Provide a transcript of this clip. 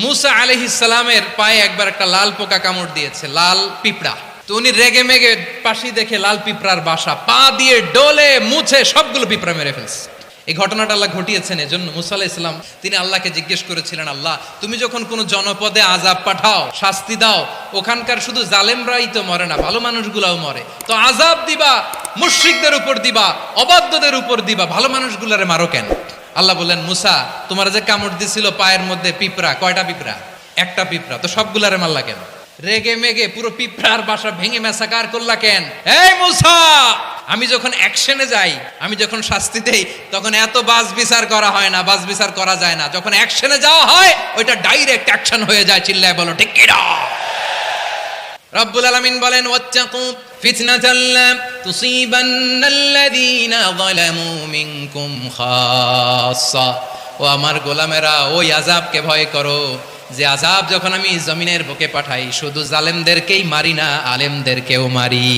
মুসা আলাইহিস সালামের পায়ে একবার একটা লাল পোকা কামড় দিয়েছে, লাল পিঁপড়া। তো উনি রেগে মেগে পাশি দেখে লাল পিঁপড়ার বাসা, পা দিয়ে ডলে মুছে সবগুলো পিঁপড়া মেরে ফেলছে। এই ঘটনাটা আল্লাহ ঘটিয়েছেন, এজন্য মুসা আলাইহিস সালাম তিনি আল্লাহকে জিজ্ঞেস করেছিলেন, আল্লাহ তুমি যখন কোনো জনপদে আযাব পাঠাও, শাস্তি দাও, ওখানকার শুধু জালেমরাই তো মরে না, ভালো মানুষগুলাও মরে, তো আযাব দিবা মুশরিকদের উপর দিবা, অবাধ্যদের উপর দিবা, ভালো মানুষগুলারে মারো কেন? আল্লাহ বললেন, মুসা তোমার যে কামড় দিছিল পায়ের মধ্যে পিঁপড়া, কয়টা পিঁপড়া? একটা পিঁপড়া, তো সবগুলারে মারলা কেন? রেগে মেগে পুরো পিঁপড়ার বাসা ভেঙে মেসাকার করলা কেন? এই মুসা, আমি যখন অ্যাকশনে যাই, আমি যখন শাস্তি দেই, তখন এত বাস বিচার করা হয় না, বাস বিচার করা যায় না। যখন অ্যাকশনে যাওয়া হয়, ওইটা ডাইরেক্ট অ্যাকশন হয়ে যায়। চিল্লায় বলো ঠিক কিনা? রব্বুল আলামিন বলেন, ওয়াত্তাকু ফিতনাতাল লা তুসিবান্নাল্লাযীনা যালামু মিনকুম খাসসা। ও আমার গোলামেরা, ওই আযাবকে ভয় করো যে আযাব যখন আমি জমিনের বুকে পাঠাই, শুধু জালেমদেরকেই মারি না, আলেমদেরকেও মারি।